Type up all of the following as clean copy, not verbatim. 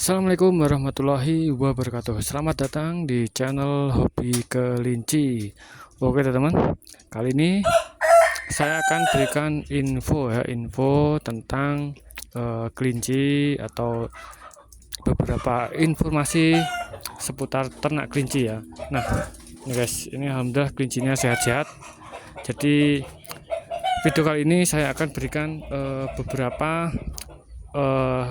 Assalamualaikum warahmatullahi wabarakatuh. Selamat datang di channel Hobi Kelinci. Oke teman-teman, kali ini saya akan berikan info tentang kelinci atau beberapa informasi seputar ternak kelinci ya. Nah, ini guys, ini alhamdulillah kelincinya sehat-sehat. Jadi video kali ini saya akan berikan beberapa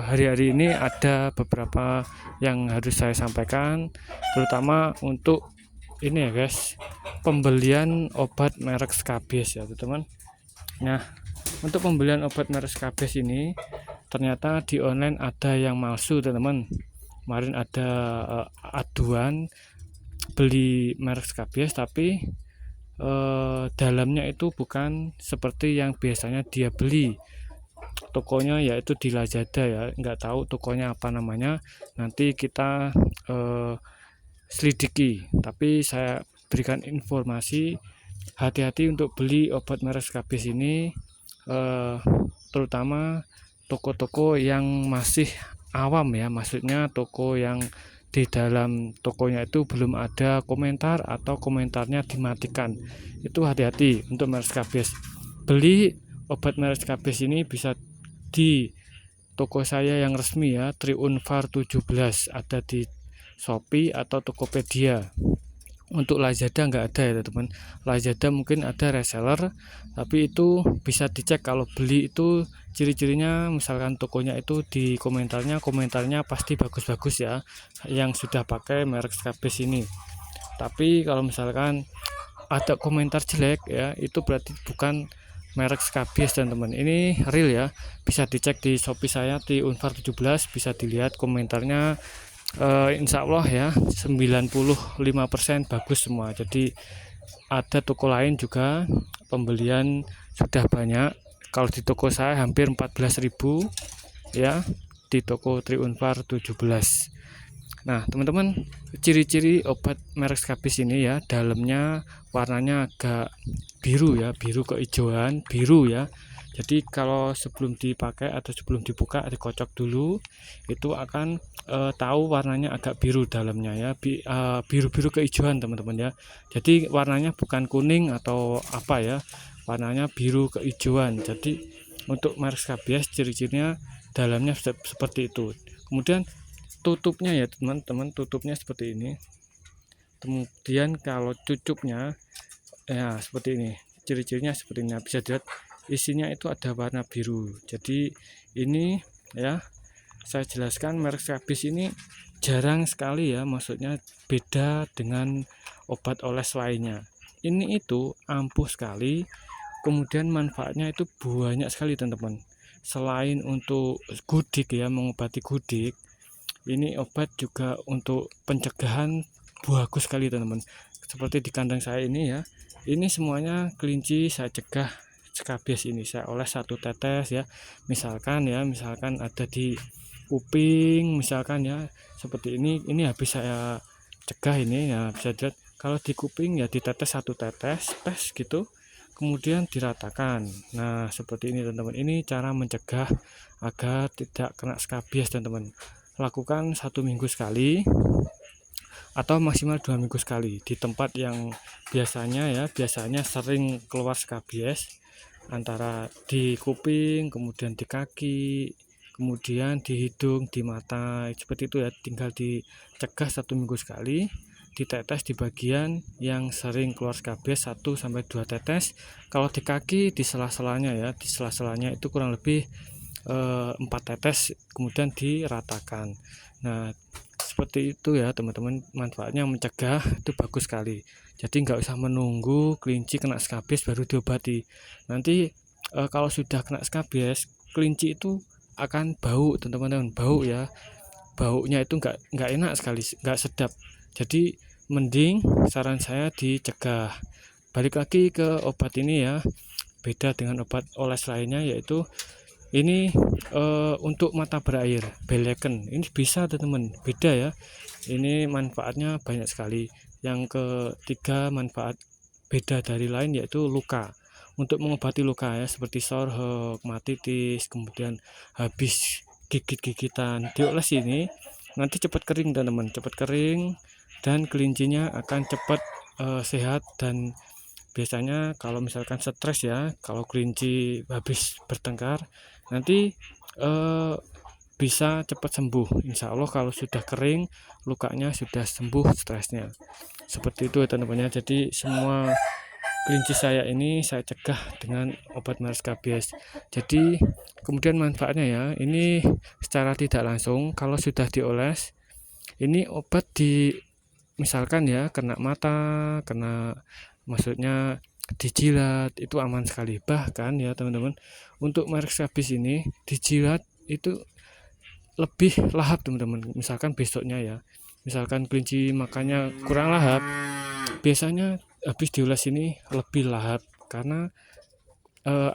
hari-hari ini ada beberapa yang harus saya sampaikan, terutama untuk ini ya guys, pembelian obat merek Scabies ya teman-teman. Nah, untuk pembelian obat merek Scabies ini ternyata di online ada yang palsu teman-teman. Kemarin ada aduan beli merek Scabies tapi dalamnya itu bukan seperti yang biasanya dia beli. Tokonya yaitu di Lazada ya, nggak tahu tokonya apa namanya, nanti kita selidiki. Tapi saya berikan informasi, hati-hati untuk beli obat merek Scabies ini, terutama toko-toko yang masih awam ya, maksudnya toko yang di dalam tokonya itu belum ada komentar atau komentarnya dimatikan. Itu hati-hati untuk merek Scabies. Beli obat merek Scabies ini bisa di toko saya yang resmi ya, Triunfar 17, ada di Shopee atau Tokopedia. Untuk Lazada nggak ada ya teman. Lazada mungkin ada reseller, tapi itu bisa dicek. Kalau beli itu ciri-cirinya, misalkan tokonya itu di komentarnya pasti bagus-bagus ya, yang sudah pakai merek Scabies ini. Tapi kalau misalkan ada komentar jelek ya, itu berarti bukan merek Scabies teman-teman. Ini real ya, bisa dicek di Shopee saya di Unfar 17, bisa dilihat komentarnya. Insya Allah ya 95% bagus semua. Jadi ada toko lain juga pembelian sudah banyak. Kalau di toko saya hampir 14.000 ya, di toko Triunfar 17. Nah teman-teman, ciri-ciri obat merek Scabies ini ya, dalamnya warnanya agak biru ya, biru kehijauan, biru ya. Jadi kalau sebelum dipakai atau sebelum dibuka dikocok dulu, itu akan tahu warnanya agak biru dalamnya ya, biru-biru kehijauan teman-teman ya. Jadi warnanya bukan kuning atau apa ya, warnanya biru kehijauan. Jadi untuk merek Scabies ciri-cirinya dalamnya seperti itu. Kemudian tutupnya ya teman-teman, tutupnya seperti ini. Kemudian kalau cucuknya ya seperti ini, ciri-cirinya seperti ini. Bisa dilihat isinya itu ada warna biru. Jadi ini ya, saya jelaskan merek Scabies ini jarang sekali ya, maksudnya beda dengan obat oles lainnya. Ini itu ampuh sekali, kemudian manfaatnya itu banyak sekali teman-teman. Selain untuk gudik ya, mengobati gudik, ini obat juga untuk pencegahan bagus sekali teman-teman. Seperti di kandang saya ini ya, ini semuanya kelinci saya cegah Scabies ini. Saya oles 1 tetes ya, misalkan ada di kuping misalkan ya, seperti ini habis saya cegah ini ya, bisa dilihat kalau di kuping ya ditetes 1 tetes tes gitu, kemudian diratakan. Nah seperti ini teman-teman, ini cara mencegah agar tidak kena Scabies teman-teman. Lakukan 1 minggu sekali atau maksimal 2 minggu sekali di tempat yang biasanya sering keluar Scabies, antara di kuping, kemudian di kaki, kemudian di hidung, di mata, seperti itu ya. Tinggal dicegah 1 minggu sekali, ditetes di bagian yang sering keluar Scabies 1-2 tetes. Kalau di kaki, di sela-selanya ya, di sela-selanya itu kurang lebih 4 tetes, kemudian diratakan. Nah seperti itu ya teman-teman, manfaatnya mencegah itu bagus sekali. Jadi nggak usah menunggu kelinci kena Scabies baru diobati. Nanti kalau sudah kena Scabies, kelinci itu akan bau teman-teman, bau ya, baunya itu nggak enak sekali, nggak sedap. Jadi mending saran saya dicegah. Balik lagi ke obat ini ya, beda dengan obat oles lainnya, yaitu ini untuk mata berair, beleken, ini bisa teman-teman, beda ya. Ini manfaatnya banyak sekali. Yang ketiga manfaat beda dari lain yaitu luka. Untuk mengobati luka ya, seperti sorhok, matitis, kemudian habis gigit-gigitan, dioles ini nanti cepat kering teman-teman, cepat kering dan kelincinya akan cepat sehat. Dan biasanya kalau misalkan stres ya, kalau kelinci habis bertengkar nanti bisa cepat sembuh. Insya Allah kalau sudah kering lukanya sudah sembuh stresnya, seperti itu ya teman-teman ya. Jadi semua kelinci saya ini saya cegah dengan obat merscabies. Jadi kemudian manfaatnya ya, ini secara tidak langsung kalau sudah dioles, ini obat misalkan ya kena mata, kena maksudnya dijilat itu aman sekali. Bahkan ya teman-teman, untuk merscabies ini dijilat itu lebih lahap teman-teman. Misalkan besoknya ya, misalkan kelinci makannya kurang lahap, biasanya habis dioles ini lebih lahap karena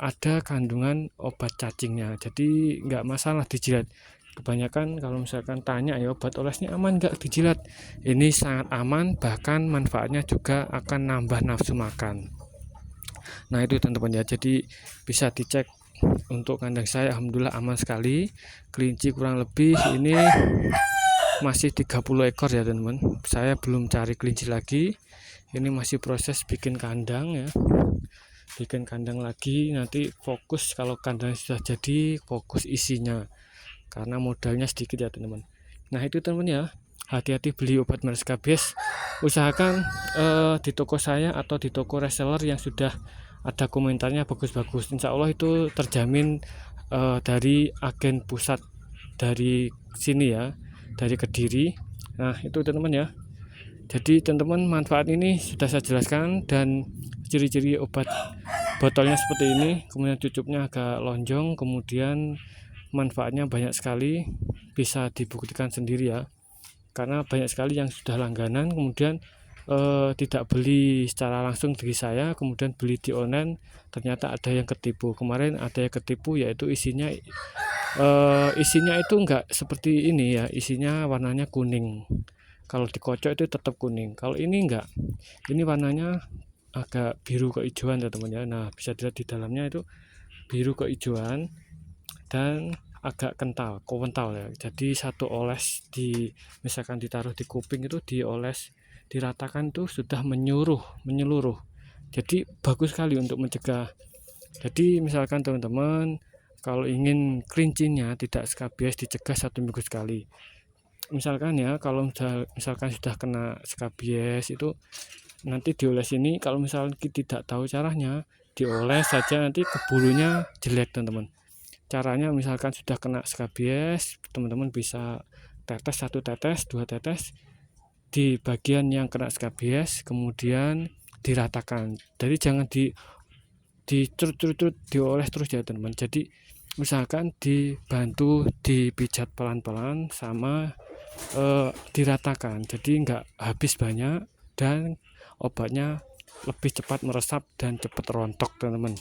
ada kandungan obat cacingnya, jadi nggak masalah dijilat. Kebanyakan kalau misalkan tanya ya obat olesnya aman nggak dijilat, ini sangat aman, bahkan manfaatnya juga akan nambah nafsu makan. Nah itu teman-teman ya, jadi bisa dicek. Untuk kandang saya alhamdulillah aman sekali, kelinci kurang lebih ini masih 30 ekor ya teman-teman. Saya belum cari kelinci lagi, ini masih proses bikin kandang ya, bikin kandang lagi. Nanti fokus kalau kandang sudah jadi, fokus isinya karena modalnya sedikit ya teman-teman. Nah itu teman-teman ya, hati-hati beli obat merscabies, usahakan di toko saya atau di toko reseller yang sudah ada komentarnya bagus-bagus. Insya Allah itu terjamin dari agen pusat dari sini ya, dari Kediri. Nah itu teman-teman ya, jadi teman-teman manfaat ini sudah saya jelaskan, dan ciri-ciri obat botolnya seperti ini, kemudian cucupnya agak lonjong, kemudian manfaatnya banyak sekali, bisa dibuktikan sendiri ya, karena banyak sekali yang sudah langganan kemudian tidak beli secara langsung dari saya, kemudian beli di online, ternyata ada yang ketipu. Kemarin ada yang ketipu, yaitu isinya itu enggak seperti ini ya, isinya warnanya kuning. Kalau dikocok itu tetap kuning, kalau ini enggak, ini warnanya agak biru kehijauan ya teman ya. Nah bisa dilihat di dalamnya itu biru kehijauan dan agak kental ya. Jadi satu oles misalkan ditaruh di kuping itu dioles, diratakan tuh sudah menyeluruh. Jadi bagus sekali untuk mencegah. Jadi misalkan teman-teman kalau ingin kelincinya tidak skabies, dicegah 1 minggu sekali. Misalkan ya kalau misalkan sudah kena skabies itu nanti dioles ini, kalau misalkan kita tidak tahu caranya, dioles saja nanti kebulunya jelek teman-teman. Caranya misalkan sudah kena skabies, teman-teman bisa tetes 1 tetes 2 tetes di bagian yang kena skabies, kemudian diratakan. Jadi jangan dicrut dioles terus ya teman-teman. Jadi misalkan dibantu dipijat pelan-pelan sama diratakan, jadi nggak habis banyak dan obatnya lebih cepat meresap dan cepat rontok teman-teman.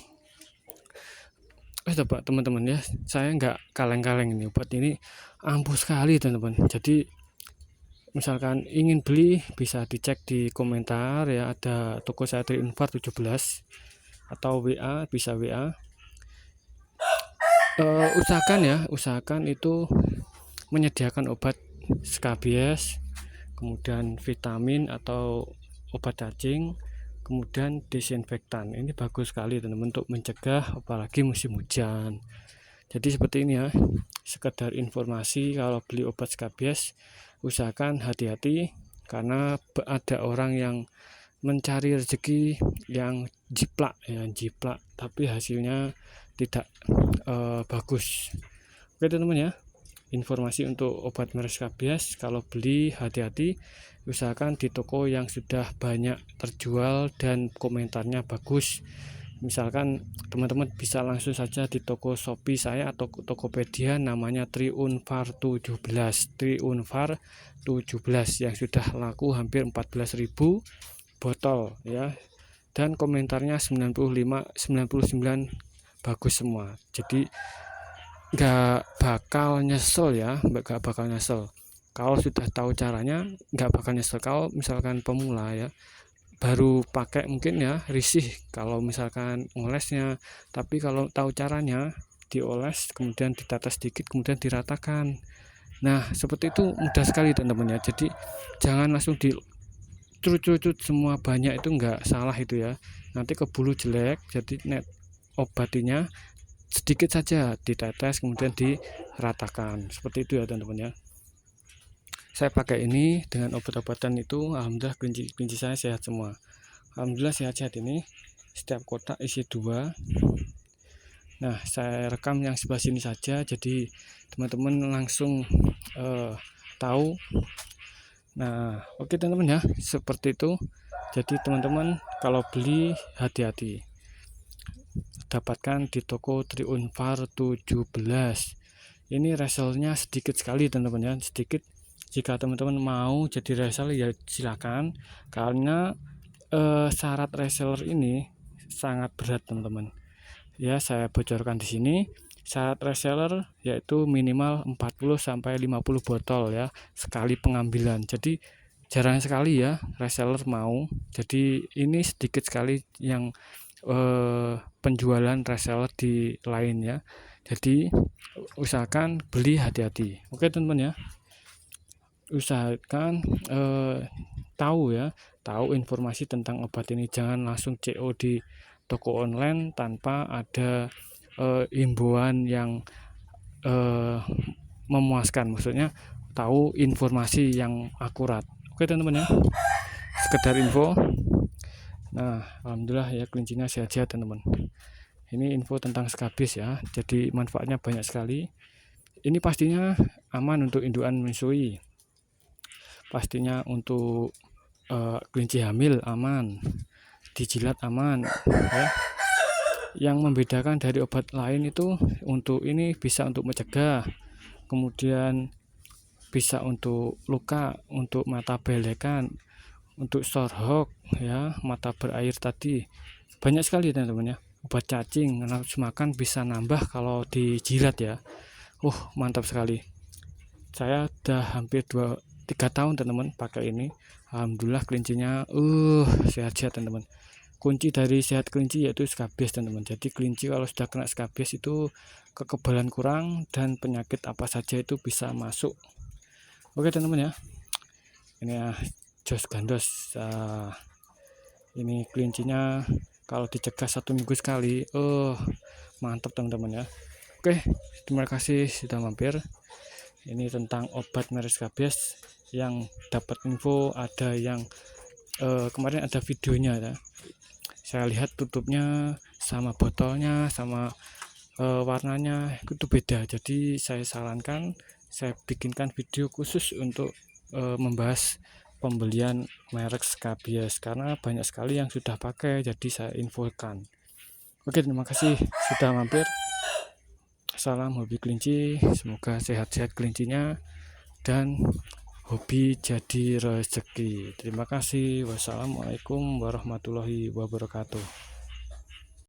Coba teman-teman ya, saya nggak kaleng-kaleng, ini obat ini ampuh sekali teman-teman. Jadi misalkan ingin beli bisa dicek di komentar ya, ada toko saya Triunfar 17 atau WA, bisa WA. Usahakan itu menyediakan obat skabies, kemudian vitamin atau obat cacing, kemudian disinfektan. Ini bagus sekali teman-teman untuk mencegah, apalagi musim hujan. Jadi seperti ini ya, sekedar informasi. Kalau beli obat skabies usahakan hati-hati, karena ada orang yang mencari rezeki yang jiplak tapi hasilnya tidak bagus. Oke teman-teman ya, informasi untuk obat merscabies kalau beli hati-hati, usahakan di toko yang sudah banyak terjual dan komentarnya bagus. Misalkan teman-teman bisa langsung saja di toko Shopee saya atau Tokopedia, namanya Triunfar 17 yang sudah laku hampir 14.000 botol ya, dan komentarnya 99 bagus semua. Jadi nggak bakal nyesel ya, nggak bakal nyesel. Kalau sudah tahu caranya nggak bakal nyesel. Kalau misalkan pemula ya, baru pakai mungkin ya risih kalau misalkan ngolesnya, tapi kalau tahu caranya dioles kemudian ditetes sedikit kemudian diratakan, Nah, seperti itu mudah sekali teman-teman ya. Jadi jangan langsung di curut semua banyak, itu enggak salah itu ya. Nanti keburu jelek. Jadi net obatinya sedikit saja ditetes kemudian diratakan. Seperti itu ya teman-teman ya. Saya pakai ini dengan obat-obatan itu, alhamdulillah kelinci saya sehat semua. Alhamdulillah sehat-sehat ini. Setiap kotak isi 2. Nah, saya rekam yang sebelah sini saja, jadi teman-teman langsung tahu. Nah, oke teman-teman ya, seperti itu. Jadi teman-teman kalau beli hati-hati. Dapatkan di toko Triunfar 17. Ini reselnya sedikit sekali teman-teman ya, sedikit. Jika teman-teman mau jadi reseller ya silakan, karena syarat reseller ini sangat berat teman-teman. Ya, saya bocorkan di sini. Syarat reseller yaitu minimal 40 sampai 50 botol ya sekali pengambilan. Jadi jarang sekali ya reseller mau. Jadi ini sedikit sekali yang penjualan reseller di lain ya. Jadi usahakan beli hati-hati. Oke teman-teman ya. Usahakan tahu ya, tahu informasi tentang obat ini. Jangan langsung CO di toko online tanpa ada himbauan yang memuaskan, maksudnya tahu informasi yang akurat. Oke teman-teman ya, sekedar info. Nah, alhamdulillah ya kelincinya sehat-sehat teman-teman. Ini info tentang skabis ya, jadi manfaatnya banyak sekali. Ini pastinya aman untuk indukan menyusui, pastinya untuk kelinci hamil aman, dijilat aman ya. Yang membedakan dari obat lain itu untuk ini bisa untuk mencegah, kemudian bisa untuk luka, untuk mata belekan, untuk sorhok ya, mata berair tadi. Banyak sekali teman-teman ya. Obat cacing, nafsu makan bisa nambah kalau dijilat ya. Mantap sekali. Saya udah hampir 2-3 tahun teman-teman pakai ini. Alhamdulillah kelincinya sehat-sehat teman-teman. Kunci dari sehat kelinci yaitu skabis teman-teman. Jadi kelinci kalau sudah kena skabis itu kekebalan kurang dan penyakit apa saja itu bisa masuk. Oke teman-teman ya, ini ya jos gandos. Ini kelincinya kalau dicegah 1 minggu sekali, mantap teman-teman ya. Oke, terima kasih sudah mampir. Ini tentang obat merek skabis yang dapat info, ada yang kemarin ada videonya ya. Saya lihat tutupnya sama botolnya sama warnanya itu beda, jadi saya sarankan saya bikinkan video khusus untuk membahas pembelian merek skabis karena banyak sekali yang sudah pakai, jadi saya infokan. Oke, terima kasih sudah mampir. Salam hobi kelinci, semoga sehat-sehat kelincinya dan hobi jadi rezeki. Terima kasih. Wassalamualaikum warahmatullahi wabarakatuh.